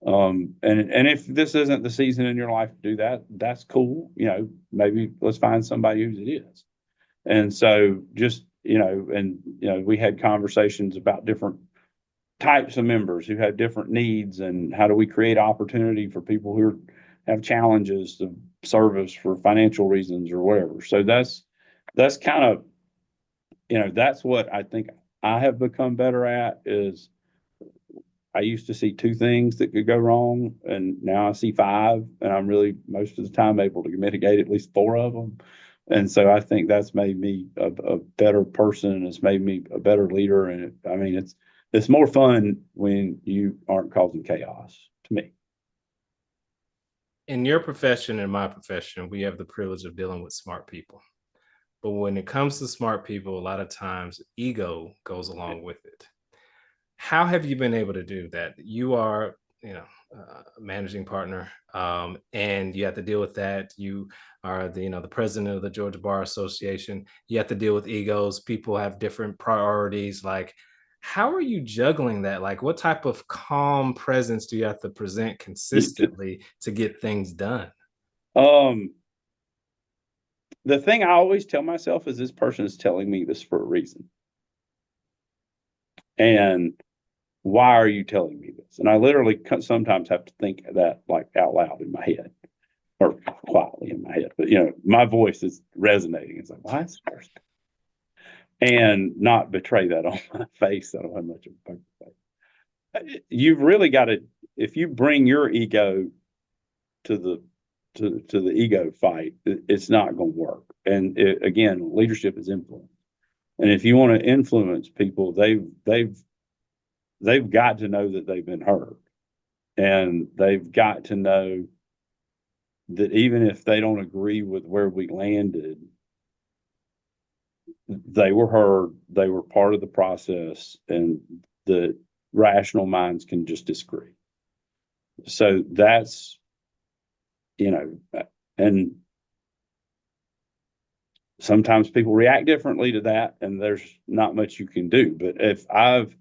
And if this isn't the season in your life to do that, that's cool. Maybe let's find somebody whose it is. And so just, we had conversations about different types of members who have different needs, and how do we create opportunity for people who have challenges to service for financial reasons or whatever. So that's kind of, that's what I think I have become better at. Is I used to see 2 things that could go wrong, and now I see 5, and I'm really most of the time able to mitigate at least 4 of them. And so I think that's made me a better person. It's made me a better leader. And it's more fun when you aren't causing chaos to me. In your profession and my profession, we have the privilege of dealing with smart people. But when it comes to smart people, a lot of times ego goes along with it. How have you been able to do that? You are, a managing partner, and you have to deal with that. You are the president of the Georgia Bar Association. You have to deal with egos. People have different priorities. Like, how are you juggling that? Like, what type of calm presence do you have to present consistently to get things done? The thing I always tell myself is this person is telling me this for a reason. And why are you telling me this? And I literally sometimes have to think that like out loud in my head, or quietly in my head. But, my voice is resonating. It's like, why is this person? And not betray that on my face. I don't have much of a poker face. You've really got to, if you bring your ego to the ego fight, it's not going to work. And again, leadership is influence. And if you want to influence people, they've got to know that they've been hurt, and they've got to know that even if they don't agree with where we landed, they were heard, they were part of the process, and the rational minds can just disagree. So that's, and sometimes people react differently to that, and there's not much you can do. But if I've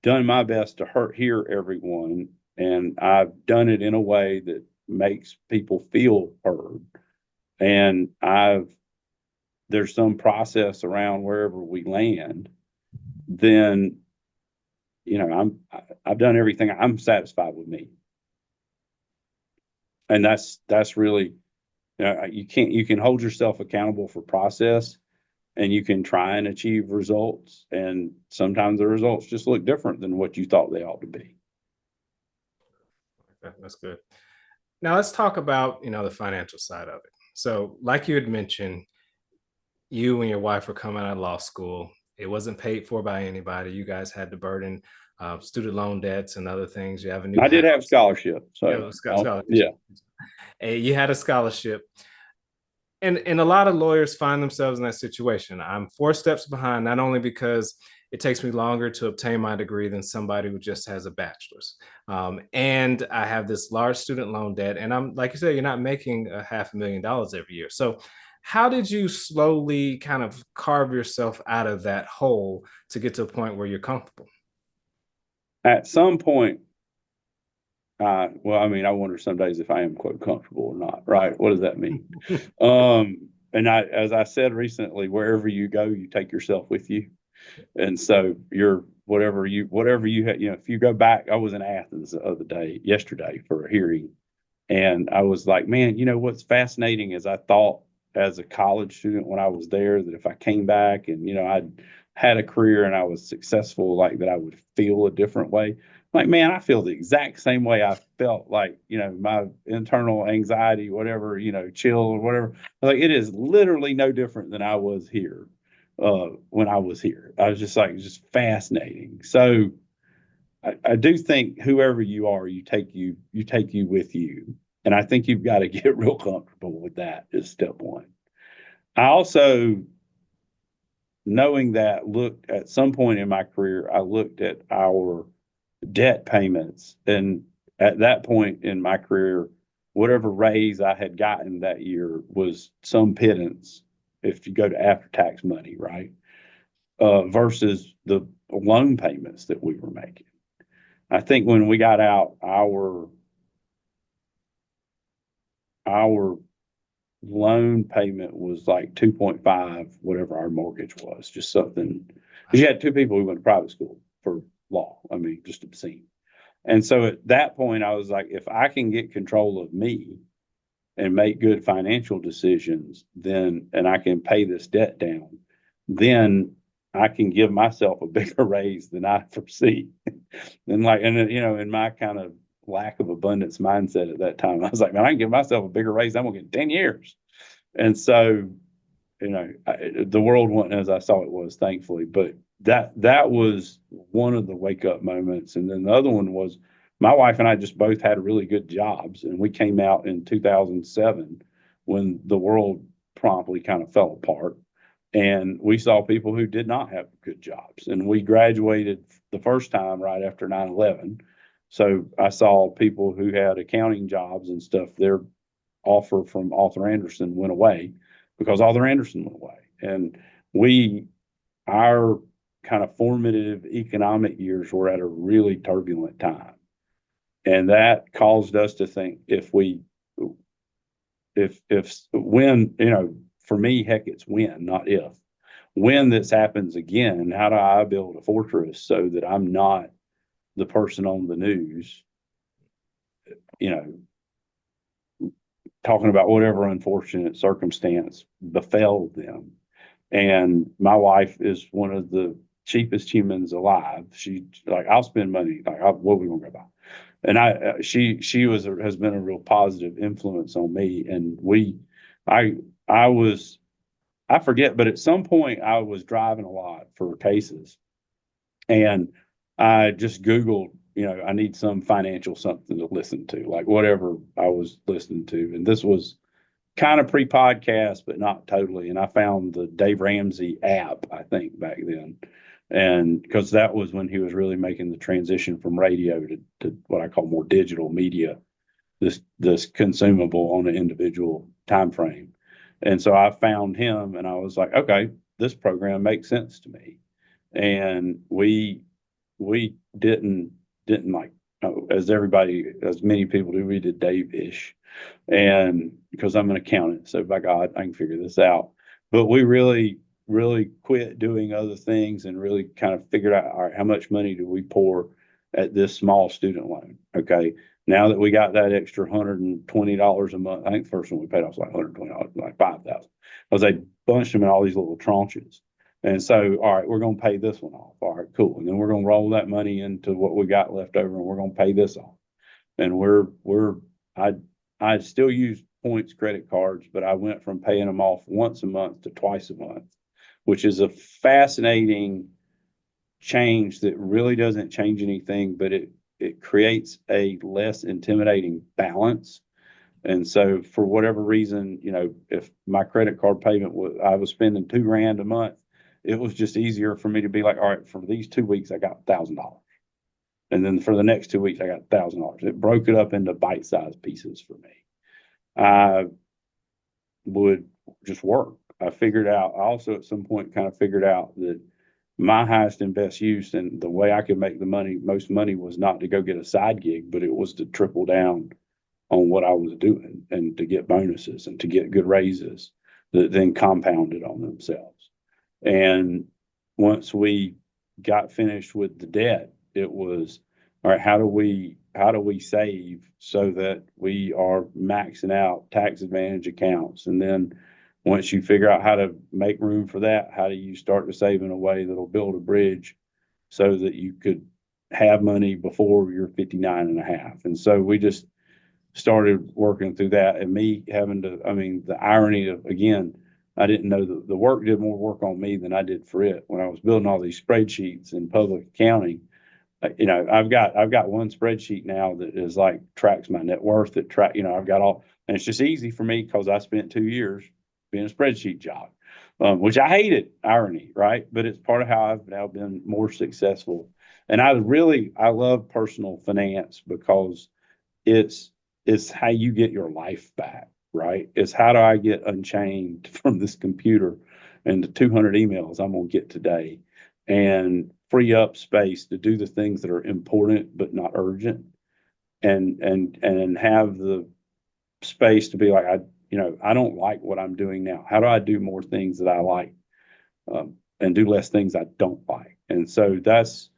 done my best to hear everyone, and I've done it in a way that makes people feel heard, and there's some process around wherever we land, then I've done everything. I'm satisfied with me. And that's really, you can hold yourself accountable for process, and you can try and achieve results. And sometimes the results just look different than what you thought they ought to be. That's good. Now let's talk about, the financial side of it. So like you had mentioned, you and your wife were coming out of law school. It wasn't paid for by anybody. You guys had to burden student loan debts and other things. You have a new. I did have scholarship. So scholarship. Yeah. And you had a scholarship. And a lot of lawyers find themselves in that situation. I'm 4 steps behind, not only because it takes me longer to obtain my degree than somebody who just has a bachelor's. And I have this large student loan debt. And I'm like you said, you're not making a $500,000 every year. So, how did you slowly kind of carve yourself out of that hole to get to a point where you're comfortable? At some point, well, I mean, I wonder some days if I am quote comfortable or not, right? What does that mean? And as I said recently, wherever you go, you take yourself with you. And so you're whatever you had, if you go back, I was in Athens the other day, yesterday for a hearing. And I was like, man, what's fascinating is I thought as a college student when I was there that if I came back and, I'd had a career and I was successful, like that I would feel a different way. Like, man, I feel the exact same way I felt like, my internal anxiety, whatever, chill or whatever. Like, it is literally no different than I was here when I was here. I was just like, just fascinating. So, I do think whoever you are, you take you with you. And I think you've got to get real comfortable with that is step one. I also, knowing that, looked at some point in my career, I looked at our debt payments. And at that point in my career, whatever raise I had gotten that year was some pittance if you go to after tax money, right? Versus the loan payments that we were making. I think when we got out, our loan payment was like 2.5, whatever our mortgage was, just something. Because you had two people who went to private school for law. I mean, just obscene. And so at that point, I was like, if I can get control of me and make good financial decisions, then, and I can pay this debt down, then I can give myself a bigger raise than I foresee. And in my kind of lack of abundance mindset at that time, I was like, man, I can give myself a bigger raise. I'm gonna get 10 years. And so, the world wasn't as I saw it was, thankfully, but that was one of the wake up moments. And then the other one was my wife and I just both had really good jobs, and we came out in 2007 when the world promptly kind of fell apart. And we saw people who did not have good jobs. And we graduated the first time right after 9/11. So I saw people who had accounting jobs and stuff, their offer from Arthur Anderson went away because Arthur Anderson went away. And our kind of formative economic years were at a really turbulent time. And that caused us to think if when, for me, heck, it's when, not if. When this happens again, how do I build a fortress so that I'm not the person on the news, talking about whatever unfortunate circumstance befell them. And my wife is one of the cheapest humans alive. She like, I'll spend money. Like, what are we gonna go buy? And she has been a real positive influence on me. And I forget, but at some point I was driving a lot for cases, and I just Googled, I need some financial something to listen to, like whatever I was listening to. And this was kind of pre-podcast, but not totally. And I found the Dave Ramsey app, I think, back then. And because that was when he was really making the transition from radio to what I call more digital media, this consumable on an individual time frame. And so I found him and I was like, okay, this program makes sense to me. And we didn't like, as many people do, we did Dave-ish. And because I'm an accountant, so by God, I can figure this out. But we really, really quit doing other things and really kind of figured out, all right, how much money do we pour at this small student loan? Okay. Now that we got that extra $120 a month, I think the first one we paid off was like $120, like 5,000. Because they bunched them in all these little tranches. And so, all right, we're going to pay this one off. All right, cool. And then we're going to roll that money into what we got left over, and we're going to pay this off. And I still use points credit cards, but I went from paying them off once a month to twice a month, which is a fascinating change that really doesn't change anything, but it creates a less intimidating balance. And so for whatever reason, if my credit card payment I was spending $2,000 a month, it was just easier for me to be like, all right, for these 2 weeks, I got $1,000. And then for the next 2 weeks, I got $1,000. It broke it up into bite-sized pieces for me. I would just work. I figured out, I also at some point kind of figured out that my highest and best use and the way I could make the most money was not to go get a side gig, but it was to triple down on what I was doing and to get bonuses and to get good raises that then compounded on themselves. And once we got finished with the debt, it was, all right, how do we save so that we are maxing out tax advantage accounts? And then once you figure out how to make room for that, how do you start to save in a way that'll build a bridge so that you could have money before you're 59 and a half? And so we just started working through that, and me having to, I mean, the irony of, again, I didn't know the work did more work on me than I did for it. When I was building all these spreadsheets in public accounting, I've got one spreadsheet now that is like tracks my net worth, that I've got all, and it's just easy for me because I spent 2 years being a spreadsheet job, which I hated, irony, right? But it's part of how I've now been more successful. And I love personal finance because it's how you get your life back, right? It's how do I get unchained from this computer and the 200 emails I'm going to get today and free up space to do the things that are important but not urgent, and have the space to be like, I don't like what I'm doing now. How do I do more things that I like, and do less things I don't like? And so that's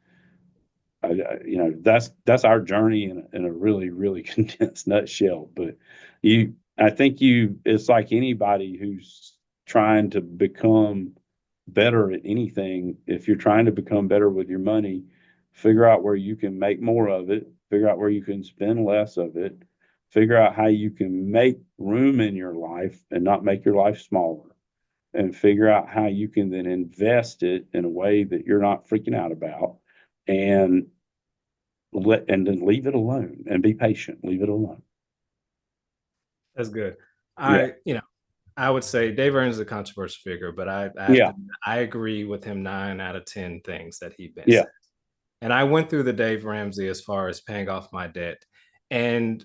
that's our journey in a really, really condensed nutshell. But I think it's like anybody who's trying to become better at anything. If you're trying to become better with your money, figure out where you can make more of it, figure out where you can spend less of it, figure out how you can make room in your life and not make your life smaller, and figure out how you can then invest it in a way that you're not freaking out about, and then leave it alone and be patient. Leave it alone. That's good. Yeah. I would say Dave Earns is a controversial figure, but I have Yeah. to, I agree with him 9 out of 10 things that he been Yeah. said. And I went through the Dave Ramsey as far as paying off my debt. And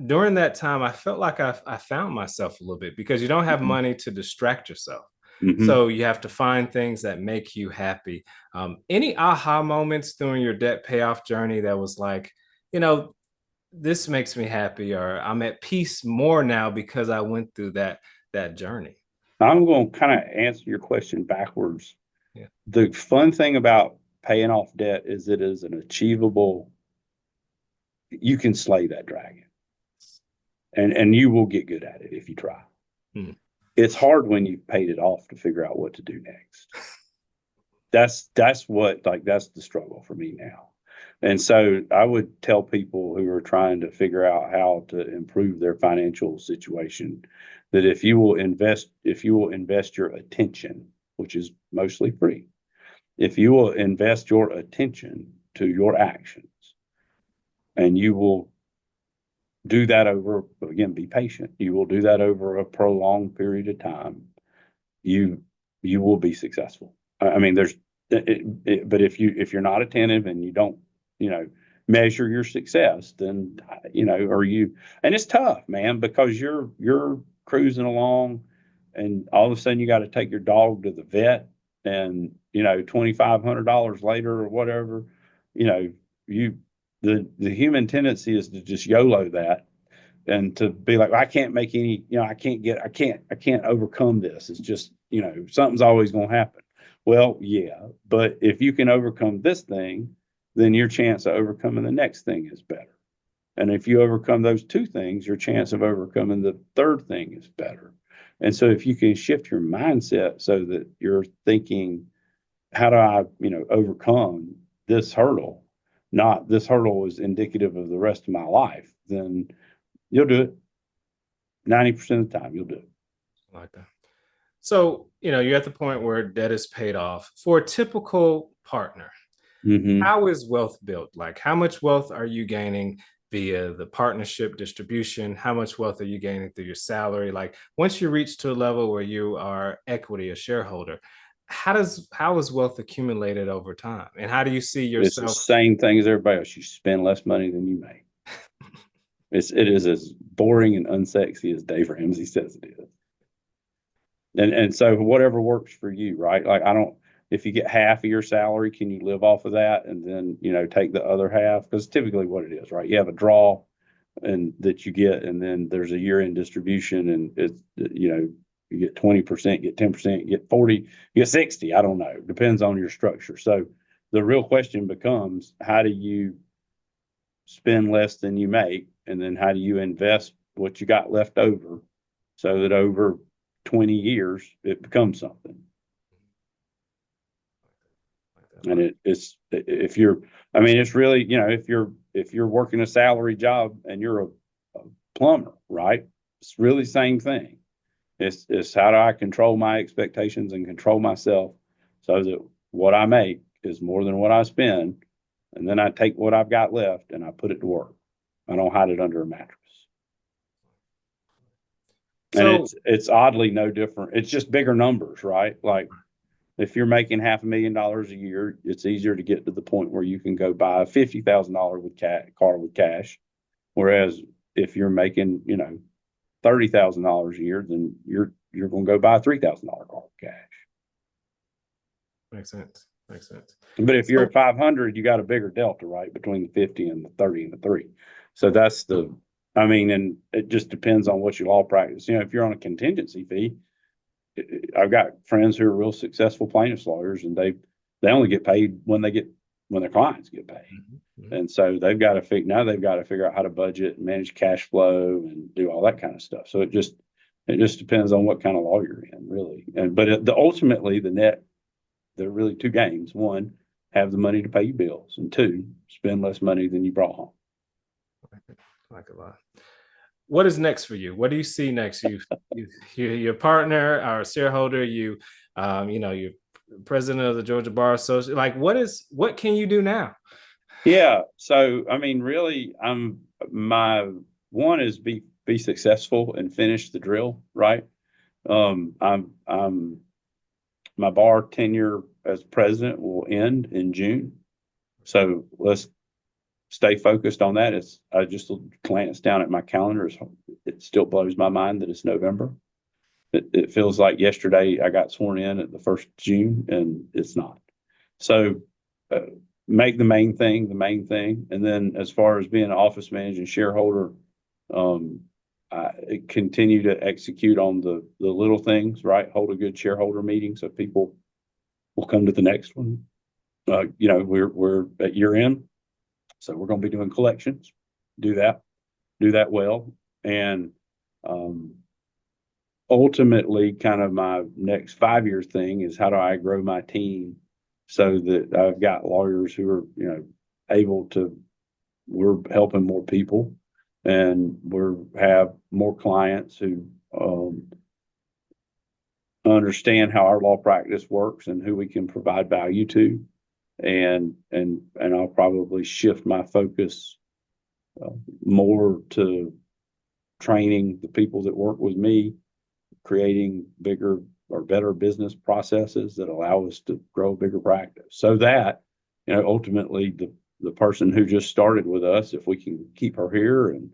during that time, I felt like I found myself a little bit, because you don't have Mhm. money to distract yourself. Mhm. So you have to find things that make you happy. Any aha moments during your debt payoff journey that was like, you know, this makes me happy, or I'm at peace more now because I went through that journey? I'm going to kind of answer your question backwards. Yeah. The fun thing about paying off debt is it is an achievable, you can slay that dragon, and you will get good at it if you try. Hmm. It's hard when you've paid it off to figure out what to do next. That's the struggle for me now. And so I would tell people who are trying to figure out how to improve their financial situation that if you will invest your attention, which is mostly free, if you will invest your attention to your actions, and you will do that over, again, be patient. You will do that over a prolonged period of time. You you will be successful. I mean, but if you're not attentive and you don't, you know, measure your success, then and it's tough, man, because you're cruising along, and all of a sudden you got to take your dog to the vet, and $2,500 later or whatever, you know, you the human tendency is to just YOLO that, and to be like, I can't make any, I can't overcome this. It's just, something's always going to happen. Well, yeah, but if you can overcome this thing, then your chance of overcoming the next thing is better. And if you overcome those two things, your chance of overcoming the third thing is better. And so if you can shift your mindset so that you're thinking, how do I, overcome this hurdle? Not this hurdle is indicative of the rest of my life, then you'll do it. 90% of the time, you'll do it. I like that. So, you're at the point where debt is paid off. For a typical partner, Mm-hmm. how is wealth built? Like, how much wealth are you gaining via the partnership distribution? How much wealth are you gaining through your salary? Like, once you reach to a level where you are equity, a shareholder, how is wealth accumulated over time, and how do you see It's the yourself? same thing as everybody else. You spend less money than you make. It is as boring and unsexy as Dave Ramsey says it is. And so whatever works for you, right? Like I don't, if you get half of your salary, can you live off of that and then, take the other half? Because typically what it is, right? You have a draw and that you get, and then there's a year-end distribution, and it's, you get 20%, get 10%, get 40, you get 60. I don't know. Depends on your structure. So the real question becomes, how do you spend less than you make? And then how do you invest what you got left over so that over 20 years it becomes something? And it's if you're, I mean, it's really, if you're working a salary job and you're a plumber, right? It's really the same thing. It's how do I control my expectations and control myself so that what I make is more than what I spend, and then I take what I've got left and I put it to work. I don't hide it under a mattress. And So it's oddly no different. It's just bigger numbers, right? Like if you're making $500,000 a year, it's easier to get to the point where you can go buy a $50,000 car with cash. Whereas if you're making, $30,000 a year, then you're going to go buy a $3,000 car with cash. makes sense. Makes sense. But if you're So at 500, you got a bigger delta, right, between the 50 and the 30 and the 3. So that's and it just depends on what you law practice. If you're on a contingency fee, I've got friends who are real successful plaintiffs lawyers, and they only get paid when their clients get paid. mm-hmm. And so they've got to figure out how to budget and manage cash flow and do all that kind of stuff. So it just depends on what kind of law you're in, really. But ultimately the net, there are really two games. One, have the money to pay your bills, and two, spend less money than you brought home. I like a lot. What is next for you? What do you see next? Your partner, our shareholder, you're president of the Georgia Bar Association. Like, what can you do now? Yeah. So, really, my one is be successful and finish the drill, right? I'm my bar tenure as president will end in June. So let's stay focused on that. I just glanced down at my calendar. It still blows my mind that it's November. It feels like yesterday I got sworn in at the 1st of June, and it's not. So make the main thing the main thing. And then as far as being an office manager and shareholder, I continue to execute on the little things, right? Hold a good shareholder meeting so people will come to the next one. We're at year end, so we're going to be doing collections. Do that well, and ultimately, kind of my next 5-year thing is how do I grow my team so that I've got lawyers who are able to. We're helping more people, and have more clients who understand how our law practice works and who we can provide value to. And I'll probably shift my focus more to training the people that work with me, creating bigger or better business processes that allow us to grow a bigger practice. So that, ultimately the person who just started with us, if we can keep her here and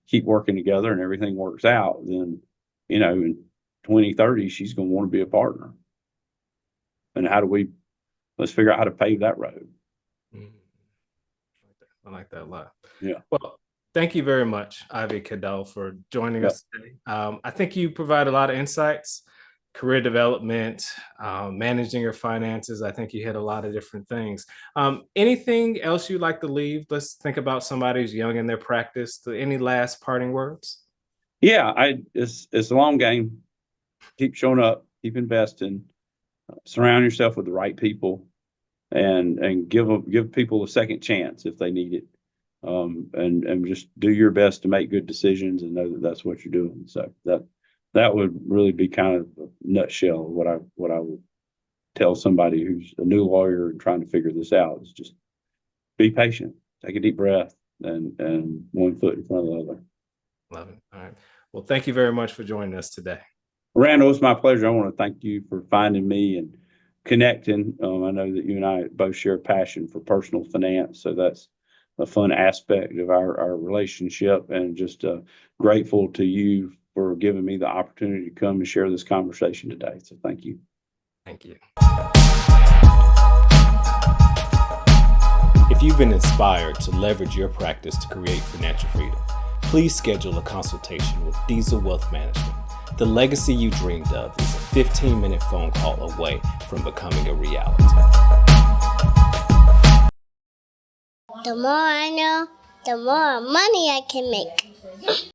keep working together and everything works out, then, in 2030, she's going to want to be a partner. And let's figure out how to pave that road. I like that a lot. Yeah. Well, thank you very much, Ivy Cadle, for joining us today. I think you provide a lot of insights, career development, managing your finances. I think you hit a lot of different things. Anything else you'd like to leave? Let's think about somebody who's young in their practice. Any last parting words? Yeah, it's a long game. Keep showing up, keep investing, surround yourself with the right people, and give people a second chance if they need it. And just do your best to make good decisions and know that that's what you're doing. So that would really be kind of a nutshell of what I would tell somebody who's a new lawyer and trying to figure this out, is just be patient, take a deep breath, and one foot in front of the other. Love it. All right. Well, thank you very much for joining us today. Randall, it's my pleasure. I want to thank you for finding me and connecting. I know that you and I both share a passion for personal finance, so that's a fun aspect of our relationship, and just grateful to you for giving me the opportunity to come and share this conversation today. So thank you. Thank you. If you've been inspired to leverage your practice to create financial freedom, please schedule a consultation with Deasil Wealth Management. The legacy you dreamed of is a 15-minute phone call away from becoming a reality. The more I know, the more money I can make.